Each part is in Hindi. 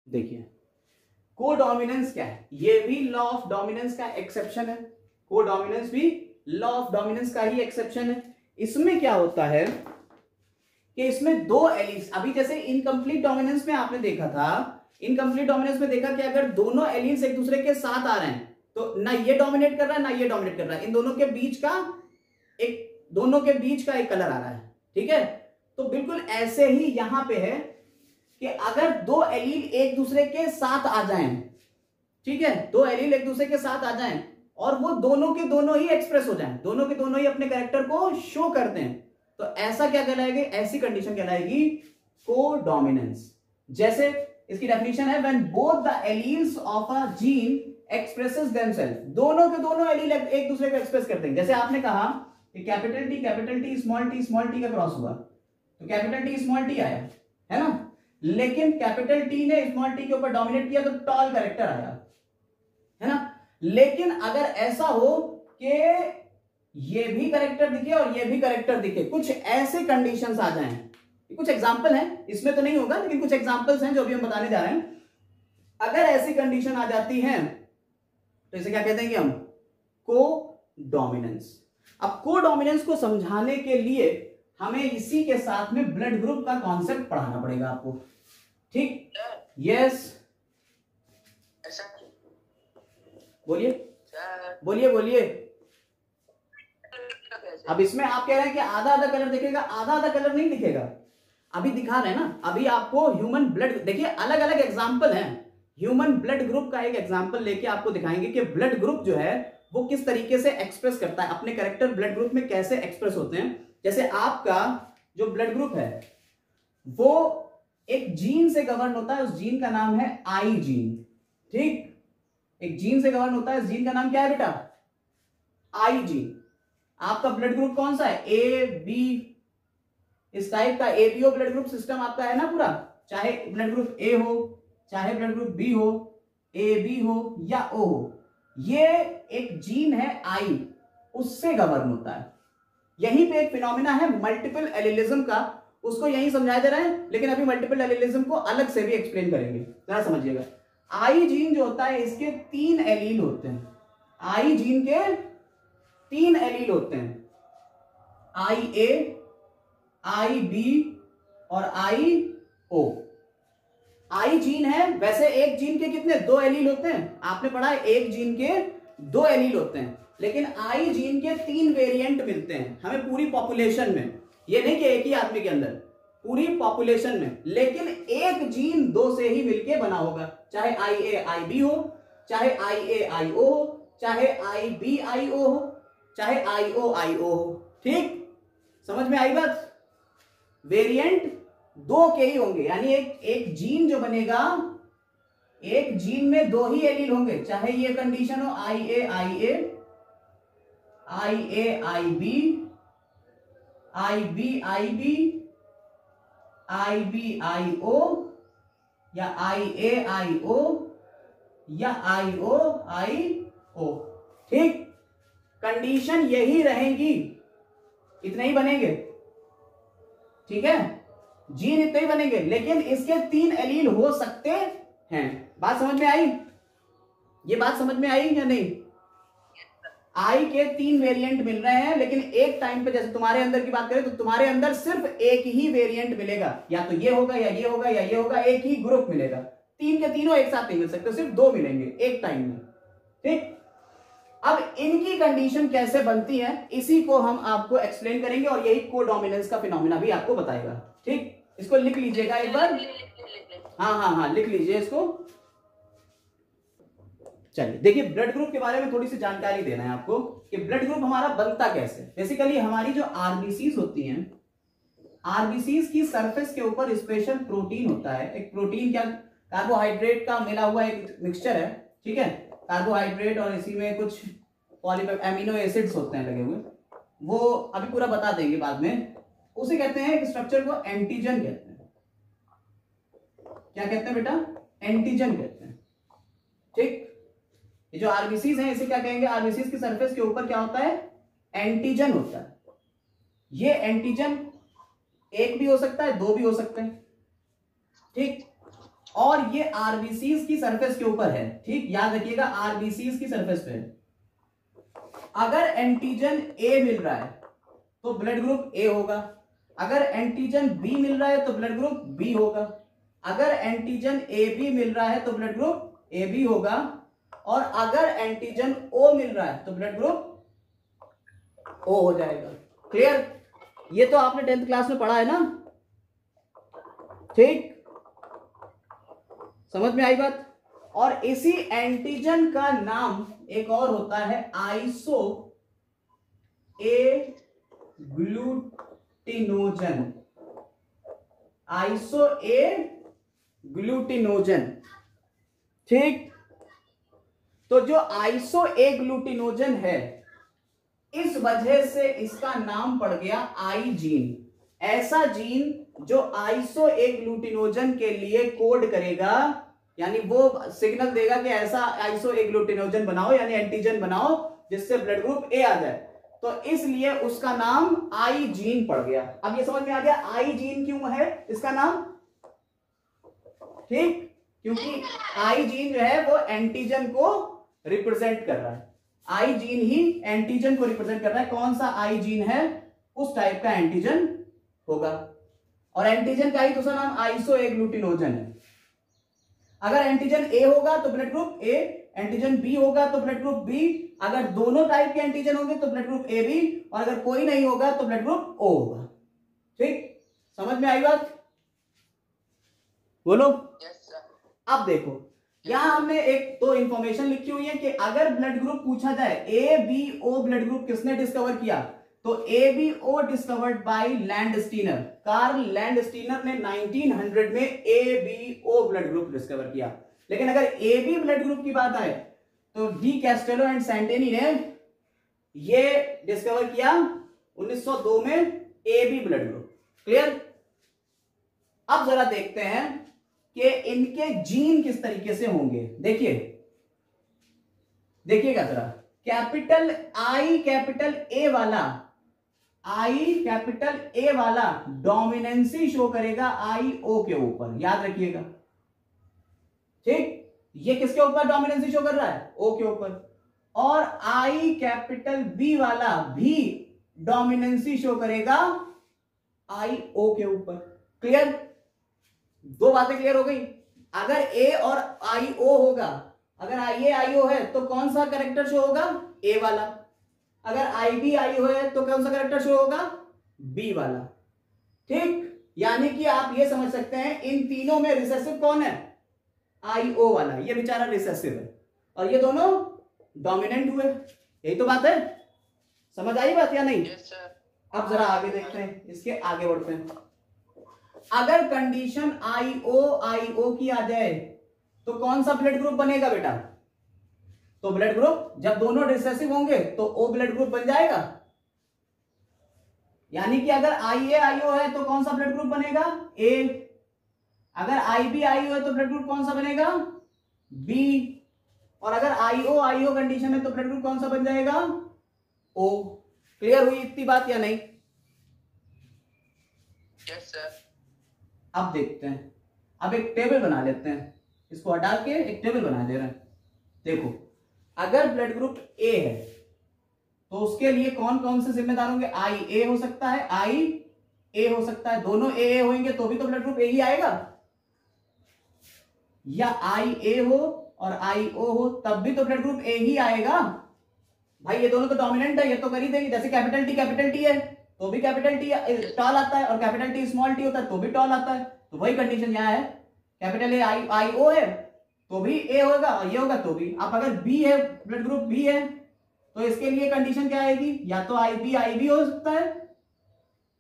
देखिए कोडोमिनेंस क्या है, ये भी लॉ ऑफ डोमिनेंस का एक्सेप्शन है, कोडोमिनेंस भी लॉ ऑफ डोमिनेंस का ही एक्सेप्शन है। इसमें क्या होता है कि इसमें दो एलिस, अभी जैसे इनकम्प्लीट डोमिनेंस में आपने देखा था, इनकम्प्लीट डोमिनेंस में देखा कि अगर दोनों एलिस एक दूसरे के साथ आ रहे हैं तो ना ये डोमिनेट कर रहा है ना ये डोमिनेट कर रहा है, इन दोनों के बीच का एक कलर आ रहा है, ठीक है। तो बिल्कुल ऐसे ही यहां पे है कि अगर दो एलील एक दूसरे के साथ आ जाएं, ठीक है, दो एलील एक दूसरे के साथ आ जाएं और वो दोनों के दोनों ही एक्सप्रेस हो जाएं, दोनों के दोनों ही अपने कैरेक्टर को शो करते हैं, तो ऐसा क्या कहलाएगी, ऐसी कंडीशन कहलाएगी कोडोमिनेंस। जैसे इसकी डेफिनेशन है when both the alleles of a gene expresses themself, दोनों के दोनों एलील एक दूसरे को एक्सप्रेस करते हैं। जैसे आपने कहा कि कैपिटल टी स्मॉल टी का क्रॉस हुआ तो कैपिटल टी स्मॉल टी आया, है ना, लेकिन कैपिटल टी ने स्मॉल टी के ऊपर डोमिनेट किया तो टॉल कैरेक्टर आया, है ना। लेकिन अगर ऐसा हो कि ये भी कैरेक्टर दिखे और ये भी कैरेक्टर दिखे, कुछ ऐसे कंडीशंस आ जाएं, कुछ एग्जांपल हैं, इसमें तो नहीं होगा लेकिन कुछ एग्जांपल्स हैं जो अभी हम बताने जा रहे हैं। अगर ऐसी कंडीशन आ जाती है तो इसे क्या कहते हैं हम, कोडोमिनेंस। अब कोडोमिनेंस को समझाने के लिए हमें इसी के साथ में ब्लड ग्रुप का कॉन्सेप्ट पढ़ाना पड़ेगा आपको, ठीक। यस बोलिए बोलिए बोलिए। अब इसमें आप कह रहे हैं कि आधा आधा कलर दिखेगा, आधा आधा कलर नहीं दिखेगा, अभी दिखा रहे हैं ना, अभी आपको ह्यूमन ब्लड, देखिए अलग अलग एग्जांपल हैं, ह्यूमन ब्लड ग्रुप का एक एग्जांपल लेके आपको दिखाएंगे कि ब्लड ग्रुप जो है वो किस तरीके से एक्सप्रेस करता है, अपने कैरेक्टर ब्लड ग्रुप में कैसे एक्सप्रेस होते हैं। जैसे आपका जो ब्लड ग्रुप है वो एक जीन से गवर्न होता है, उस जीन का नाम है आई जीन, ठीक, एक जीन से गवर्न होता है, इस जीन का नाम क्या है बेटा, आई जीन। आपका ब्लड ग्रुप कौन सा है, ए बी, इस टाइप का एबीओ ब्लड ग्रुप सिस्टम आपका है ना पूरा, चाहे ब्लड ग्रुप ए हो चाहे ब्लड ग्रुप बी हो, ए बी हो या ओ हो, ये एक जीन है आई, उससे गवर्न होता है। यहीं पे एक फिनोमिना है मल्टीपल एलिलिज्म का, उसको यहीं समझा दे रहे हैं, लेकिन अभी मल्टीपल एलिलिज्म को अलग से भी एक्सप्लेन करेंगे, जरा समझिएगा। आई जीन जो होता है इसके 3 एलील होते हैं, आई जीन के 3 एलील होते हैं, आई ए, आई बी और आई ओ। आई जीन है, वैसे एक जीन के कितने, 2 एलील होते हैं, आपने पढ़ा है एक जीन के 2 एलील होते हैं, लेकिन आई जीन के 3 वेरिएंट मिलते हैं हमें पूरी पॉपुलेशन में, ये नहीं कि एक ही आदमी के अंदर, पूरी पॉपुलेशन में, लेकिन एक जीन 2 से ही मिलके बना होगा, चाहे आई ए आई बी हो, चाहे आई ए आई ओ हो, चाहे आई बी आई ओ हो, चाहे आई ओ हो, ठीक, समझ में आई बात। वेरिएंट 2 के ही होंगे, यानी एक जीन जो बनेगा, एक जीन में 2 ही एलील होंगे, चाहे ये कंडीशन हो I A I A, I A I B, I B I B, I B I O, या आई ए आई ओ, या आई ओ आई ओ, ठीक, कंडीशन यही रहेगी, इतने ही बनेंगे, ठीक है, जीन इतने ही बनेंगे, लेकिन इसके 3 एलील हो सकते हैं। बात समझ में आई, ये बात समझ में आई या नहीं। आई के 3 वेरिएंट मिल रहे हैं, लेकिन एक टाइम पे, जैसे तुम्हारे अंदर की बात करें तो तुम्हारे अंदर सिर्फ एक ही वेरिएंट मिलेगा, या तो ये होगा या ये होगा या ये होगा, एक ही ग्रुप मिलेगा, 3 के तीनों एक साथ नहीं मिल सकते, सिर्फ 2 मिलेंगे एक टाइम में, ठीक। अब इनकी कंडीशन कैसे बनती है इसी को हम आपको एक्सप्लेन करेंगे, और यही कोडोमिनेंस का फिनोमिना भी आपको बताएगा, ठीक। इसको लिख लीजिएगा एक बार, हाँ हाँ हाँ लिख लीजिए इसको। चलिए देखिए, ब्लड ग्रुप के बारे में थोड़ी सी जानकारी देना है आपको कि ब्लड ग्रुप हमारा बनता कैसे। बेसिकली हमारी जो आरबीसीज होती हैं, आरबीसीज की सरफेस के ऊपर स्पेशल प्रोटीन होता है, एक प्रोटीन क्या, कार्बोहाइड्रेट का मिला हुआ एक मिक्सचर है, ठीक है, कार्बोहाइड्रेट और इसी में कुछ एमिनो एसिड्स होते हैं लगे हुए, वो अभी पूरा बता देंगे बाद में। उसे कहते हैं, एक स्ट्रक्चर को एंटीजन कहते हैं, क्या कहते हैं बेटा, एंटीजन कहते हैं, ठीक। ये जो आरबीसीज हैं इसे क्या कहेंगे, आरबीसीज की सरफेस के ऊपर क्या होता है, एंटीजन होता है। ये एंटीजन एक भी हो सकता है, 2 भी हो सकते हैं, ठीक। और ये आरबीसीज की सरफेस के ऊपर है, ठीक, याद रखिएगा आरबीसीज की सरफेस पे। अगर एंटीजन ए मिल रहा है तो ब्लड ग्रुप ए होगा, अगर एंटीजन बी मिल रहा है तो ब्लड ग्रुप बी होगा, अगर एंटीजन ए बी मिल रहा है तो ब्लड ग्रुप ए बी होगा, और अगर एंटीजन ओ मिल रहा है तो ब्लड ग्रुप ओ हो जाएगा। क्लियर? ये तो आपने 10th क्लास में पढ़ा है ना, ठीक, समझ में आई बात। और इसी एंटीजन का नाम एक और होता है आइसो ए ग्लूटिनोजन, आइसो ए ग्लूटिनोजन, ठीक। तो जो आइसो ए ग्लूटिनोजन है, इस वजह से इसका नाम पड़ गया आई जीन। ऐसा जीन जो आइसो ए ग्लूटिनोजन के लिए कोड करेगा, यानी वो सिग्नल देगा कि ऐसा आइसो ए ग्लूटिनोजन बनाओ, यानी एंटीजन बनाओ जिससे ब्लड ग्रुप ए आ जाए, तो इसलिए उसका नाम आई जीन पड़ गया। अब ये समझ में आ गया आई जीन क्यों है इसका नाम, ठीक, क्योंकि आई जीन जो है वो एंटीजन को रिप्रेजेंट कर रहा है, आई जीन ही एंटीजन को रिप्रेजेंट कर रहा है। कौन सा आई जीन है उस टाइप का एंटीजन होगा, और एंटीजन का ही दूसरा नाम आइसो ए ग्लूटिनोजन है। अगर एंटीजन ए होगा तो blood group A, antigen B होगा तो ब्लड ग्रुप बी, अगर दोनों टाइप के एंटीजन होंगे तो ब्लड ग्रुप ए बी, और अगर कोई नहीं होगा तो ब्लड ग्रुप ओ होगा। ठीक, समझ में आई बात? बोलो। अब देखो यहां हमने एक तो इंफॉर्मेशन लिखी हुई है कि अगर ब्लड ग्रुप पूछा जाए A B O blood group किसने डिस्कवर किया, तो A B O discovered by Landsteiner, Karl Landsteiner ने 1900 में A B O blood group discover किया। लेकिन अगर ए बी ब्लड ग्रुप की बात आए तो डी कैस्टेलो एंड सैंटेनी ने ये डिस्कवर किया 1902 में A B blood group. Clear? अब जरा देखते हैं कि इनके जीन किस तरीके से होंगे। देखिएगा जरा, कैपिटल आई कैपिटल ए वाला, आई कैपिटल ए वाला डोमिनेंसी शो करेगा आई ओ के ऊपर, याद रखिएगा। ठीक, ये किसके ऊपर डोमिनेंसी शो कर रहा है? ओ के ऊपर। और आई कैपिटल बी वाला भी डोमिनेंसी शो करेगा आई ओ के ऊपर। क्लियर? दो बातें क्लियर हो गई। अगर ए और आई ओ होगा, अगर आई ए आई ओ है तो कौन सा कैरेक्टर शो होगा? ए वाला। अगर आई बी आई ओ है तो कौन सा कैरेक्टर शो होगा? बी वाला। ठीक, यानी कि आप ये समझ सकते हैं इन तीनों में रिसेसिव कौन है? आई ओ वाला, ये बेचारा रिसेसिव है, और ये दोनों डोमिनेंट हुए। यही तो बात है। समझ आई बात या नहीं? yes, अब जरा आगे देखते हैं, इसके आगे बढ़ते हैं। अगर कंडीशन आई ओ की आ जाए तो कौन सा ब्लड ग्रुप बनेगा बेटा? तो ब्लड ग्रुप जब दोनों रिसेसिव होंगे तो ओ ब्लड ग्रुप बन जाएगा। यानी कि अगर आई ए आई ओ है तो कौन सा ब्लड ग्रुप बनेगा? ए। अगर आई बी आई ओ है तो ब्लड ग्रुप कौन सा बनेगा? बी। और अगर आई ओ कंडीशन है तो ब्लड ग्रुप कौन सा बन जाएगा? ओ। क्लियर हुई इतनी बात या नहीं? Yes sir. अब देखते हैं, अब एक टेबल बना लेते हैं, इसको हटा के एक टेबल बना दे रहे हैं। देखो, अगर ब्लड ग्रुप ए है तो उसके लिए कौन कौन से जिम्मेदार होंगे? आई ए हो सकता है, आई ए हो सकता है, दोनों ए होंगे तो भी तो ब्लड ग्रुप ए ही आएगा, या आई ए हो और आई ओ हो तब भी तो ब्लड ग्रुप ए ही आएगा। भाई ये दोनों तो डोमिनेंट है, ये तो कर ही देंगे। जैसे कैपिटल टी है तो भी कैपिटल टी टॉल आता है, और कैपिटल टी स्मॉल टी होता है तो भी टॉल आता है। तो वही कंडीशन यहाँ है, कैपिटल ए आई ओ है तो भी ए होगा, और ये होगा तो भी। अब अगर बी है, ब्लड ग्रुप बी है, तो इसके लिए कंडीशन क्या आएगी? या तो आई बी हो सकता है,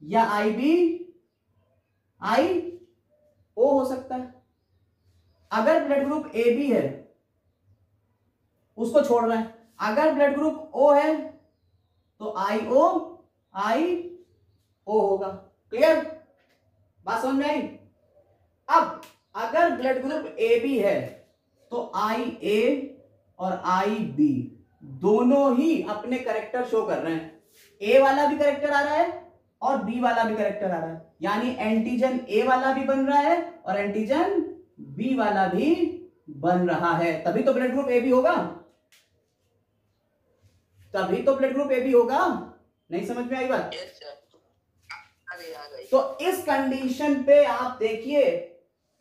या आई बी आई ओ हो सकता है। अगर ब्लड ग्रुप ए बी है उसको छोड़ रहे हैं, अगर ब्लड ग्रुप ओ है तो आई ओ होगा। क्लियर? बात समझ में आई? अब अगर ब्लड ग्रुप ए बी है तो आई ए और आई बी दोनों ही अपने कैरेक्टर शो कर रहे हैं। ए वाला भी कैरेक्टर आ रहा है और बी वाला भी कैरेक्टर आ रहा है, यानी एंटीजन ए वाला भी बन रहा है और एंटीजन बी वाला भी बन रहा है, तभी तो ब्लड ग्रुप ए बी होगा, तभी तो ब्लड ग्रुप ए बी होगा। नहीं समझ में आई बात? तो इस कंडीशन पे आप देखिए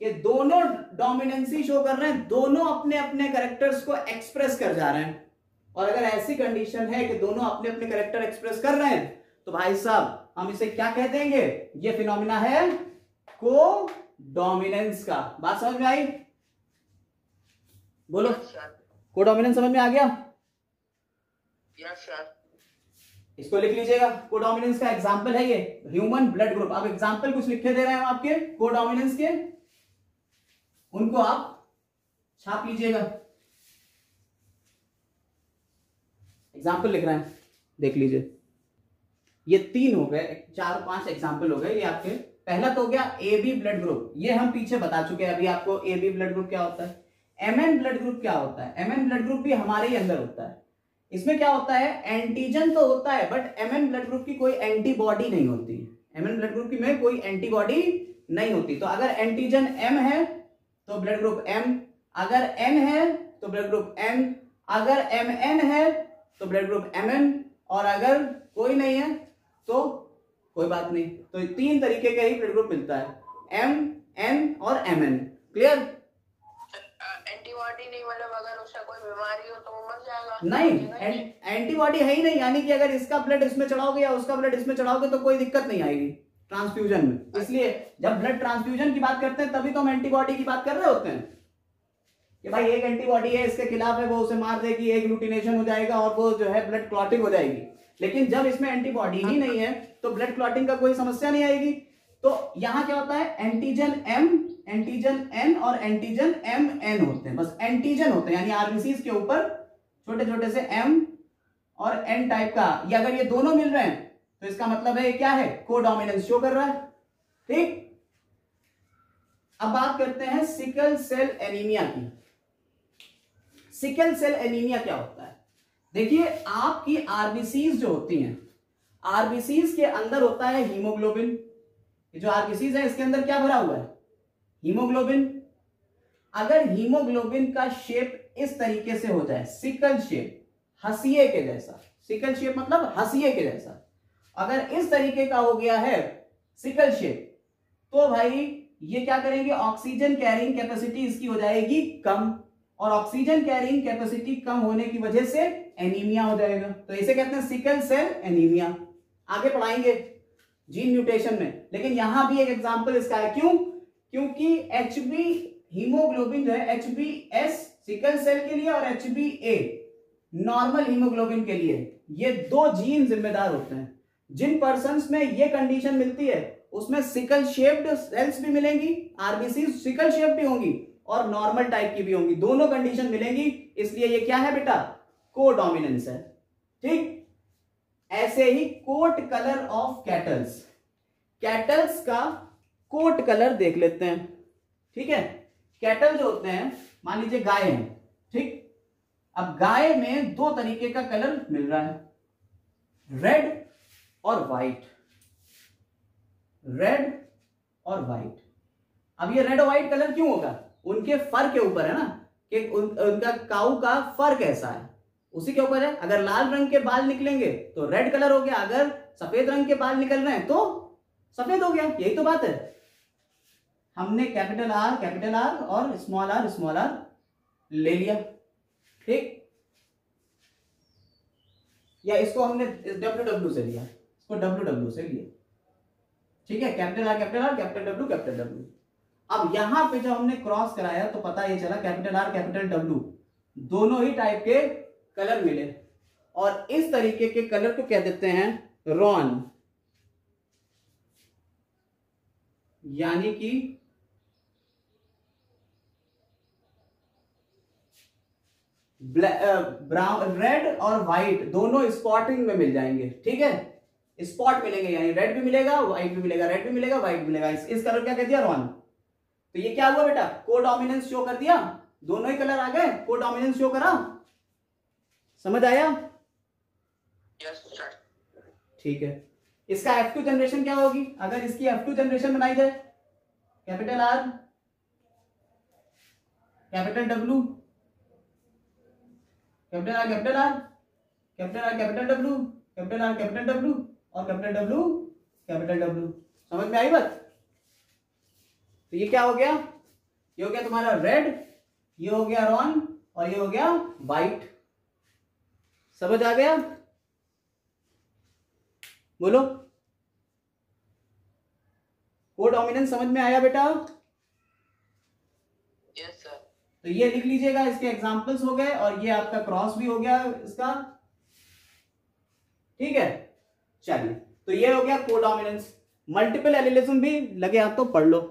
कि दोनों डोमिनेंसी शो कर रहे हैं, दोनों अपने अपने कैरेक्टर्स को एक्सप्रेस कर जा रहे हैं। और अगर ऐसी कंडीशन है कि दोनों अपने अपने कैरेक्टर एक्सप्रेस कर रहे हैं तो भाई साहब हम इसे क्या कह देंगे? ये फिनोमिना है को डोमिनेंस का। बात समझ में आई? बोलो, को डोमिनेंस समझ में आ गया? Yes sir. इसको लिख लीजिएगा, कोडोमिनेंस का एग्जांपल है ये ह्यूमन ब्लड ग्रुप। अब एग्जांपल कुछ लिखे दे रहे हैं आपके कोडोमिनेंस के, उनको आप छाप लीजिएगा। एग्जांपल लिख रहे हैं, देख लीजिए। ये 3 हो गए, 4-5 एग्जांपल हो गए ये आपके। पहला तो हो गया ए बी ब्लड ग्रुप, ये हम पीछे बता चुके हैं अभी आपको ए बी ब्लड ग्रुप क्या होता है। एमएन ब्लड ग्रुप क्या होता है? एमएन ब्लड ग्रुप भी हमारे ही अंदर होता है। इसमें क्या होता है? एंटीजन तो होता है बट एमएन ब्लड ग्रुप की कोई एंटीबॉडी नहीं होती। एमएन ब्लड ग्रुप की में कोई एंटीबॉडी नहीं होती। तो अगर एंटीजन एम है तो ब्लड ग्रुप एम, अगर एन है तो ब्लड ग्रुप एन, अगर एम एन है तो ब्लड ग्रुप एम एन, और अगर कोई नहीं है तो कोई बात नहीं। तो 3 तरीके का ही ब्लड ग्रुप मिलता है, एम एन और एम एन। क्लियर? एंटीबॉडी नहीं मतलब अगर उसका कोई बीमारी हो तो वो मर जाएगा? नहीं, एंटीबॉडी है ही नहीं, यानी कि अगर इसका ब्लड इसमें चढ़ाओगे या उसका ब्लड इसमें चढ़ाओगे तो कोई दिक्कत नहीं आएगी ट्रांसफ्यूजन में। इसलिए जब ब्लड ट्रांसफ्यूजन की बात करते हैं तभी तो हम एंटीबॉडी की बात कर रहे होते हैं कि भाई एक एंटीबॉडी है इसके खिलाफ है, वो उसे मार देगी, एक ग्लूटिनेशन हो जाएगा और वो जो है ब्लड क्लॉटिंग हो जाएगी। लेकिन जब इसमें एंटीबॉडी ही नहीं है तो ब्लड क्लॉटिंग का कोई समस्या नहीं आएगी। तो यहां क्या होता है? एंटीजन एम, एंटीजन एन और एंटीजन एम एन होते हैं। बस एंटीजन होते हैं, यानी आरबीसीज के ऊपर छोटे छोटे से एम और एन टाइप का। ये अगर ये दोनों मिल रहे हैं तो इसका मतलब है ये क्या है? कोडोमिनेंस शो कर रहा है। ठीक, अब बात करते हैं सिकल सेल एनीमिया की। सिकल सेल एनीमिया क्या होता है? देखिए आपकी आरबीसीज जो होती हैं, आरबीसीज के अंदर होता है हीमोग्लोबिन। ये जो आरबीसीज है इसके अंदर क्या भरा हुआ है? हीमोग्लोबिन। अगर हीमोग्लोबिन का शेप इस तरीके से हो जाए, सिकल शेप, हंसिए के जैसा, सिकल शेप मतलब हंसिए के जैसा, अगर इस तरीके का हो गया है सिकल शेप, तो भाई ये क्या करेंगे? ऑक्सीजन कैरिंग कैपेसिटी इसकी हो जाएगी कम, और ऑक्सीजन कैरिंग कैपेसिटी कम होने की वजह से एनीमिया हो जाएगा। तो इसे कहते हैं सिकल सेल एनीमिया। आगे पढ़ाएंगे जीन म्यूटेशन में, लेकिन यहां भी एक एग्जांपल इसका है। क्यों? क्योंकि एचबी हीमोग्लोबिन जो है, एचबीएस सिकल सेल के लिए और एचबीए नॉर्मल हीमोग्लोबिन के लिए, ये 2 जीन जिम्मेदार होते हैं। जिन पर्सन्स में ये कंडीशन मिलती है उसमें सिकल शेप्ड सेल्स भी मिलेंगी, आरबीसी सिकल शेप भी होंगी और नॉर्मल टाइप की भी होंगी, दोनों कंडीशन मिलेंगी। इसलिए ये क्या है बेटा? कोडोमिनेंस है। ठीक, ऐसे ही coat colour of cattles, cattles का कोट कलर देख लेते हैं। ठीक है, कैटल जो होते हैं, मान लीजिए गाय है, ठीक, अब गाय में 2 तरीके का कलर मिल रहा है, रेड और व्हाइट, रेड और व्हाइट। अब ये रेड और व्हाइट कलर क्यों होगा? उनके फर के ऊपर है ना, कि उनका काऊ का फर कैसा है, उसी के ऊपर है। अगर लाल रंग के बाल निकलेंगे तो रेड कलर हो गया, अगर सफेद रंग के बाल निकल रहे हैं तो सफेद हो गया। यही तो बात है। हमने कैपिटल आर और स्मॉल आर ले लिया, ठीक, या इसको हमने डब्ल्यू से लिया, इसको डब्ल्यू से लिया, ठीक है, कैपिटल आर कैपिटल डब्ल्यू। अब यहां पे जब हमने क्रॉस कराया तो पता ये चला कैपिटल आर कैपिटल डब्ल्यू दोनों ही टाइप के कलर मिले, और इस तरीके के कलर को क्या देते हैं? रॉन, यानी कि ब्राउन, रेड और व्हाइट दोनों स्पॉटिंग में मिल जाएंगे। ठीक है, स्पॉट मिलेंगे, यानी रेड भी मिलेगा, व्हाइट भी मिलेगा, रेड भी मिलेगा, व्हाइट भी मिलेगा। इस कलर क्या कह दिया? रॉन। तो ये क्या हुआ बेटा? कोडोमिनेंस शो कर दिया, दोनों ही कलर आ गए, कोडोमिनेंस शो करा। समझ आया? Yes sir. ठीक है, इसका F2 जनरेशन क्या होगी? अगर इसकी F2 जनरेशन बनाई जाए, capital R capital W, capital R capital R, capital R capital W, capital R capital W और कैपिटल डब्ल्यू कैपिटल डब्ल्यू। समझ में आई बात? तो ये क्या हो गया? ये हो गया तुम्हारा रेड, ये हो गया रॉन और ये हो गया वाइट। समझ आ गया? बोलो, कोडोमिनेंस समझ में आया बेटा? Yes sir. तो ये लिख लीजिएगा, इसके एग्जांपल्स हो गए और ये आपका क्रॉस भी हो गया इसका। ठीक है, चलिए, तो ये हो गया कोडोमिनेंस। मल्टीपल एलिलिज्म भी लगे हाथ तो पढ़ लो।